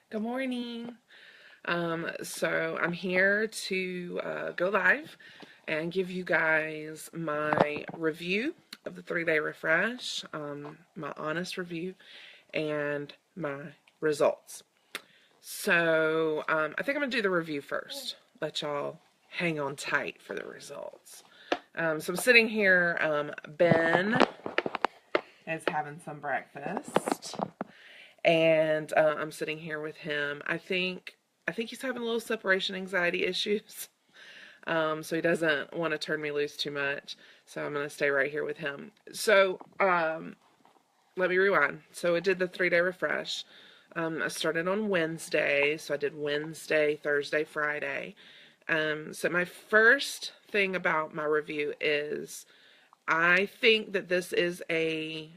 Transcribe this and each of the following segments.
Good morning. So I'm here to go live and give you guys my review of the 3-day refresh, my honest review, and my results. So I think I'm going to do the review first. Let y'all hang on tight for the results. So I'm sitting here. Ben is having some breakfast. And I'm sitting here with him. I think he's having a little separation anxiety issues. So he doesn't want to turn me loose too much. So I'm going to stay right here with him. So let me rewind. So I did the 3-day refresh. I started on Wednesday. So I did Wednesday, Thursday, Friday. So my first thing about my review is I think that this is a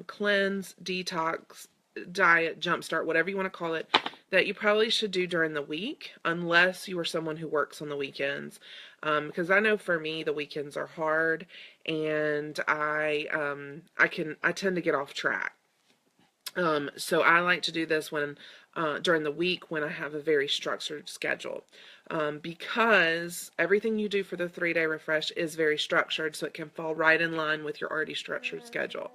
cleanse, detox, diet, jumpstart, whatever you want to call it, that you probably should do during the week, unless you are someone who works on the weekends. Because I know for me, the weekends are hard, and I tend to get off track. So I like to do this when during the week when I have a very structured schedule. Because everything you do for the 3-day refresh is very structured, so it can fall right in line with your already structured schedule.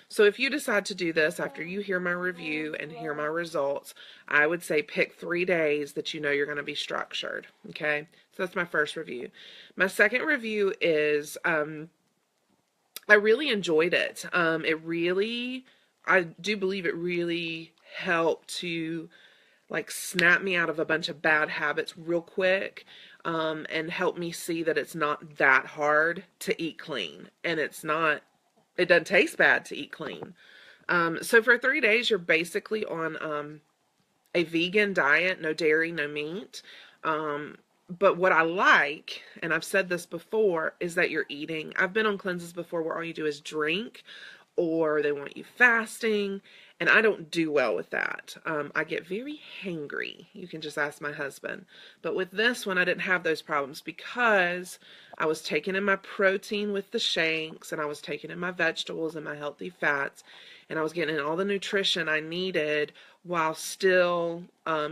So if you decide to do this after you hear my review and hear my results, I would say pick 3 days that you know you're going to be structured. Okay, so that's my first review. My second review is I really enjoyed it. I do believe it really helped to like snap me out of a bunch of bad habits real quick, and help me see that it's not that hard to eat clean, and it doesn't taste bad to eat clean. So for 3 days, you're basically on a vegan diet, no dairy, no meat. But what I like, and I've said this before, is that you're eating. I've been on cleanses before where all you do is drink, or they want you fasting, and I don't do well with that. I get very hangry. You can just ask my husband. But with this one, I didn't have those problems because I was taking in my protein with the shakes, and I was taking in my vegetables and my healthy fats, and I was getting in all the nutrition I needed while still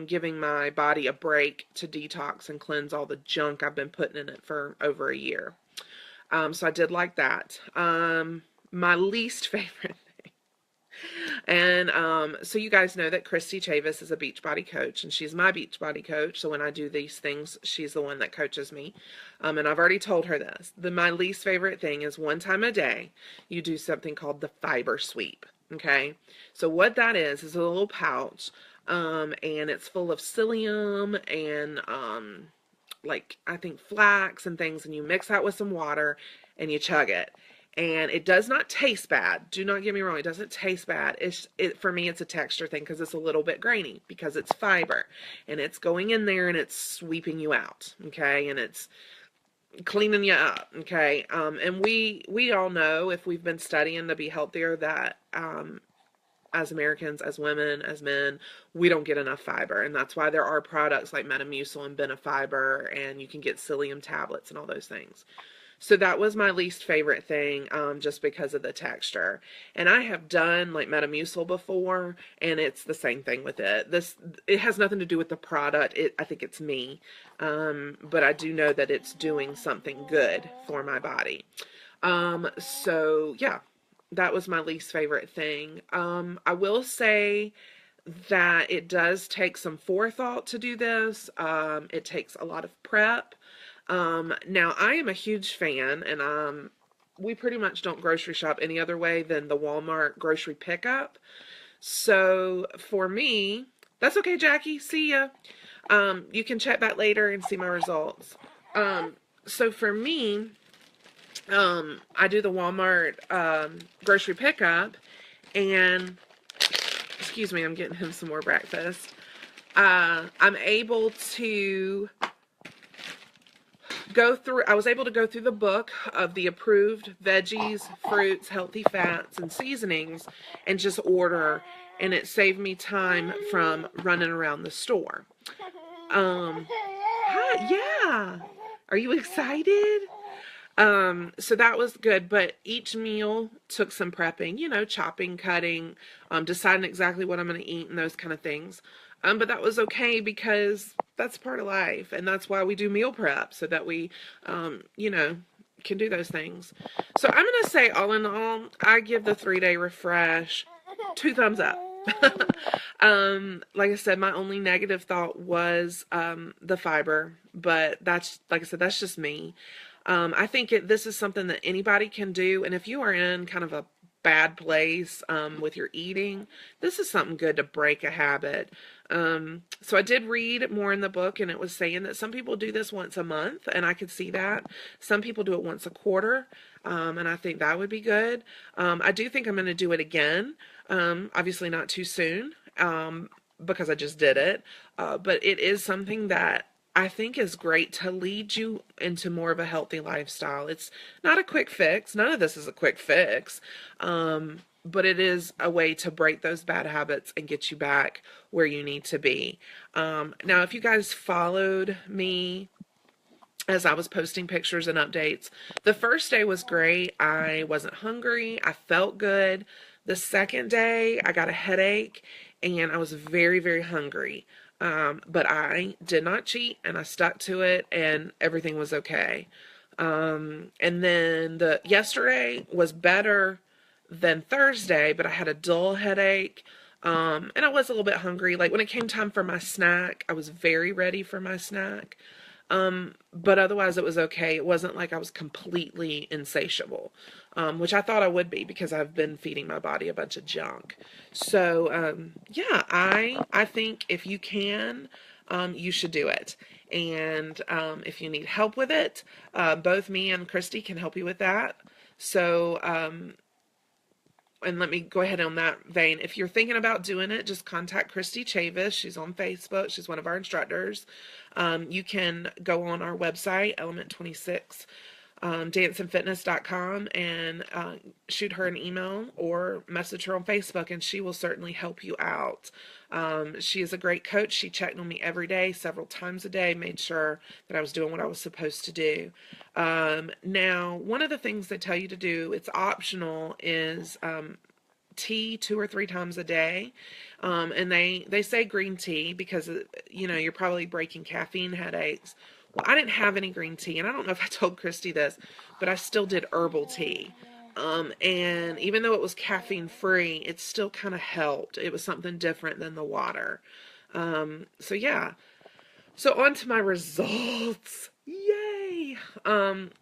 giving my body a break to detox and cleanse all the junk I've been putting in it for over a year. So I did like that. My least favorite thing. And so you guys know that Christy Chavis is a Beachbody coach, and she's my Beachbody coach. So when I do these things, she's the one that coaches me. And I've already told her this. My least favorite thing is one time a day, you do something called the fiber sweep. Okay. So what that is a little pouch, and it's full of psyllium and like I think flax and things, and you mix that with some water and you chug it. And it does not taste bad. Do not get me wrong. It doesn't taste bad. For me, it's a texture thing because it's a little bit grainy because it's fiber. And it's going in there and it's sweeping you out. Okay. And it's cleaning you up. Okay. And we all know, if we've been studying to be healthier, that as Americans, as women, as men, we don't get enough fiber. And that's why there are products like Metamucil and Benefiber, and you can get psyllium tablets and all those things. So that was my least favorite thing, just because of the texture. And I have done like Metamucil before, and it's the same thing with it. It has nothing to do with the product. I think it's me. But I do know that it's doing something good for my body. So yeah, that was my least favorite thing. I will say that it does take some forethought to do this. It takes a lot of prep. Now I am a huge fan, and we pretty much don't grocery shop any other way than the Walmart grocery pickup. So for me, that's okay, Jackie. See ya. You can check back later and see my results. So for me, I do the Walmart grocery pickup, and excuse me, I'm getting him some more breakfast. I'm able to I was able to go through the book of the approved veggies, fruits, healthy fats, and seasonings and just order, and it saved me time from running around the store. Hi, yeah. Are you excited? So that was good, but each meal took some prepping, chopping, cutting, deciding exactly what I'm going to eat and those kind of things. But that was okay because that's part of life, and that's why we do meal prep so that we, you know, can do those things. So I'm going to say, all in all, I give the 3 day refresh 2 thumbs up. Like I said, my only negative thought was the fiber, but that's, like I said, that's just me. I think this is something that anybody can do, and if you are in kind of a bad place with your eating, this is something good to break a habit. So I did read more in the book, and it was saying that some people do this once a month, and I could see that. Some people do it once a quarter, and I think that would be good. I do think I'm going to do it again, obviously not too soon, because I just did it, but it is something that I think is great to lead you into more of a healthy lifestyle. It's not a quick fix. None of this is a quick fix. But it is a way to break those bad habits and get you back where you need to be. Now, if you guys followed me as I was posting pictures and updates, the first day was great. I wasn't hungry. I felt good. The second day, I got a headache and I was very, very hungry. But I did not cheat and I stuck to it and everything was okay. And then yesterday was better than Thursday, but I had a dull headache. And I was a little bit hungry. Like when it came time for my snack, I was very ready for my snack. But otherwise it was okay. It wasn't like I was completely insatiable, which I thought I would be because I've been feeding my body a bunch of junk. So, yeah, I think if you can, you should do it. And, if you need help with it, both me and Christy can help you with that. So, and let me go ahead on that vein. If you're thinking about doing it, just contact Christy Chavis. She's on Facebook. She's one of our instructors. You can go on our website, Element26, danceandfitness.com, and shoot her an email or message her on Facebook, and she will certainly help you out. She is a great coach. She checked on me every day, several times a day, made sure that I was doing what I was supposed to do. Now, one of the things they tell you to do, it's optional, is tea 2 or 3 times a day. And they say green tea because, you're probably breaking caffeine headaches. Well, I didn't have any green tea, and I don't know if I told Christy this, but I still did herbal tea. And even though it was caffeine free, it still kind of helped. It was something different than the water. So yeah. So on to my results. Yay!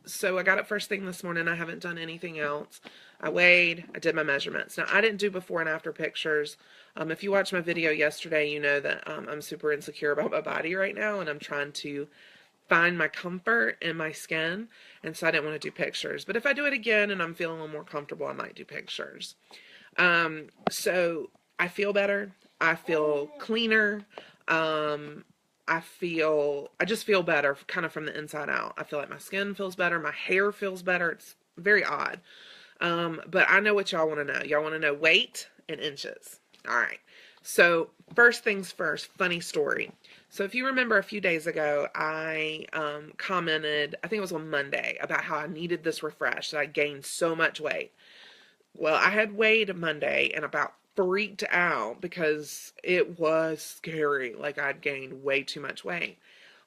So I got it first thing this morning. I haven't done anything else. I weighed, I did my measurements. Now, I didn't do before and after pictures. If you watched my video yesterday, you know that I'm super insecure about my body right now, and I'm trying to find my comfort in my skin, and so I didn't want to do pictures. But if I do it again and I'm feeling a little more comfortable, I might do pictures. So I feel better. I feel cleaner. I just feel better kind of from the inside out. I feel like my skin feels better. My hair feels better. It's very odd. But I know what y'all want to know. Y'all want to know weight and inches. All right. So first things first, funny story. So if you remember a few days ago, I commented, I think it was on Monday, about how I needed this refresh, that I gained so much weight. Well, I had weighed Monday and about freaked out because it was scary. Like I'd gained way too much weight.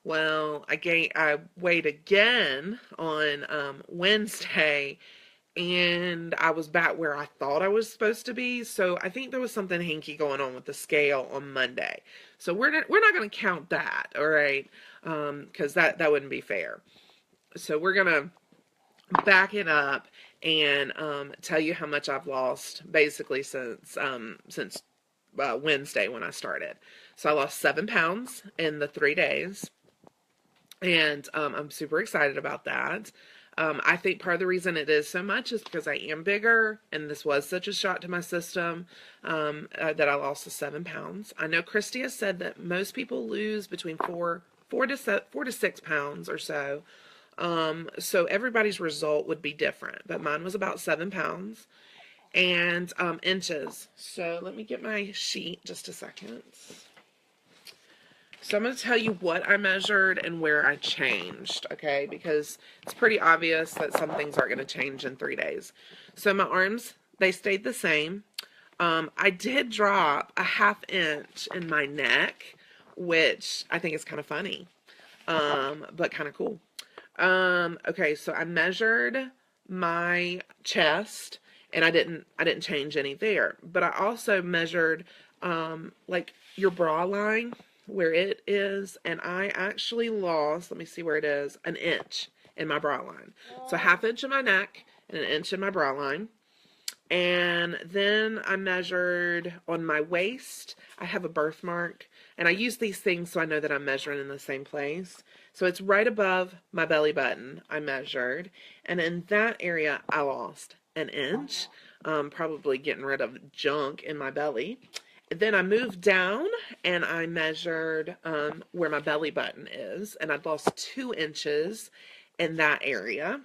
Well, I weighed again on Wednesday, and I was back where I thought I was supposed to be. So I think there was something hinky going on with the scale on Monday. So we're not going to count that, all right? Because that wouldn't be fair. So we're going to back it up and tell you how much I've lost basically since Wednesday when I started. So I lost 7 pounds in the 3 days, and I'm super excited about that. I think part of the reason it is so much is because I am bigger, and this was such a shock to my system that I lost the 7 pounds. I know Christy has said that most people lose between 4 to 6 pounds or so. So everybody's result would be different, but mine was about 7 pounds. And inches. So let me get my sheet just a second. So I'm going to tell you what I measured and where I changed, okay? Because it's pretty obvious that some things aren't going to change in 3 days. So my arms, they stayed the same. I did drop a 1/2 inch in my neck, which I think is kind of funny, but kind of cool. Okay, so I measured my chest, and I didn't change any there. But I also measured like your bra line where it is, and I actually lost, let me see where it is, an inch in my bra line. So 1/2 inch in my neck and an inch in my bra line. And then I measured on my waist. I have a birthmark, and I use these things so I know that I'm measuring in the same place. So it's right above my belly button I measured, and in that area I lost an inch, probably getting rid of junk in my belly. Then I moved down and I measured where my belly button is, and I'd lost 2 inches in that area.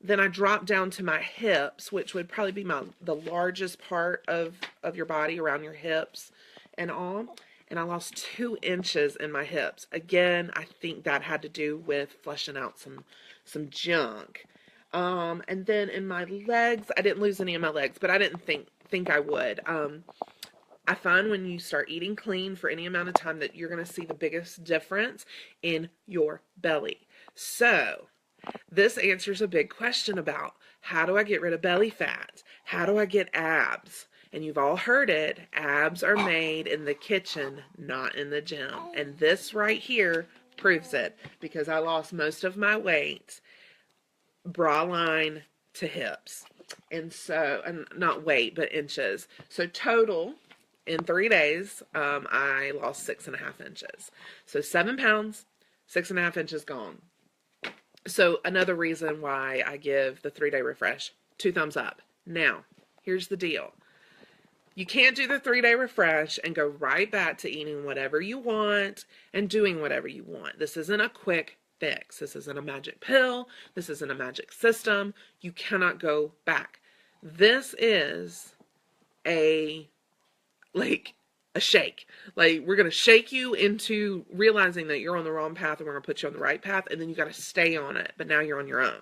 Then I dropped down to my hips, which would probably be the largest part of your body, around your hips and all. And I lost 2 inches in my hips. Again, I think that had to do with flushing out some junk. And then in my legs, I didn't lose any of my legs, but I didn't think I would. I find when you start eating clean for any amount of time that you're going to see the biggest difference in your belly. So this answers a big question about how do I get rid of belly fat? How do I get abs? And you've all heard it, abs are made in the kitchen, not in the gym. And this right here proves it, because I lost most of my weight, bra line to hips. And so, and not weight, but inches. So total, in 3 days, I lost 6.5 inches. So 7 pounds, 6.5 inches gone. So another reason why I give the 3-day refresh 2 thumbs up. Now, here's the deal. You can't do the 3-day refresh and go right back to eating whatever you want and doing whatever you want. This isn't a quick fix. This isn't a magic pill. This isn't a magic system. You cannot go back. This is a shake. Like, we're going to shake you into realizing that you're on the wrong path, and we're going to put you on the right path, and then you got to stay on it. But now you're on your own.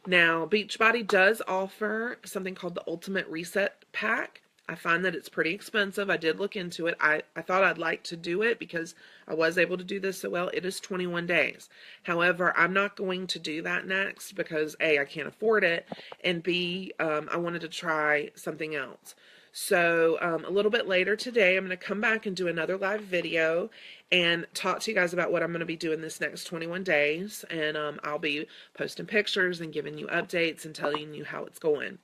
Now, Beachbody does offer something called the Ultimate Reset Pack. I find that it's pretty expensive. I did look into it. I thought I'd like to do it because I was able to do this so well. It is 21 days. However, I'm not going to do that next because A, I can't afford it, and B, I wanted to try something else. So a little bit later today, I'm going to come back and do another live video and talk to you guys about what I'm going to be doing this next 21 days. And I'll be posting pictures and giving you updates and telling you how it's going.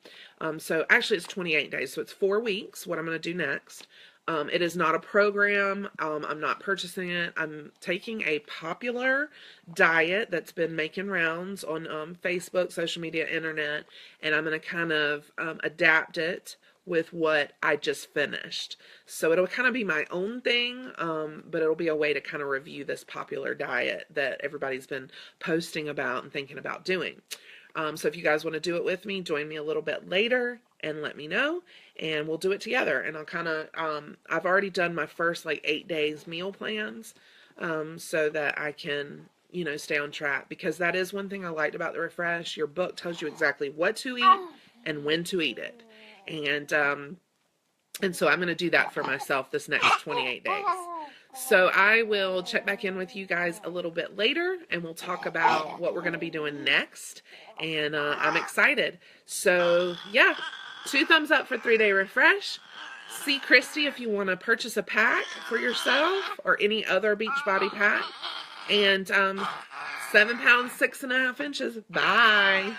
So actually it's 28 days, so it's 4 weeks, what I'm going to do next. It is not a program. I'm not purchasing it. I'm taking a popular diet that's been making rounds on Facebook, social media, internet, and I'm going to kind of adapt it with what I just finished. So it'll kind of be my own thing, but it'll be a way to kind of review this popular diet that everybody's been posting about and thinking about doing. So if you guys want to do it with me, join me a little bit later and let me know, and we'll do it together. And I'll kind of, I've already done my first 8 days meal plans, so that I can, stay on track, because that is one thing I liked about the refresh. Your book tells you exactly what to eat and when to eat it. And so I'm going to do that for myself this next 28 days. So I will check back in with you guys a little bit later, and we'll talk about what we're going to be doing next. And I'm excited. So yeah, 2 thumbs up for 3-day refresh. See Christy if you want to purchase a pack for yourself or any other Beachbody pack. And 7 pounds, 6.5 inches. Bye.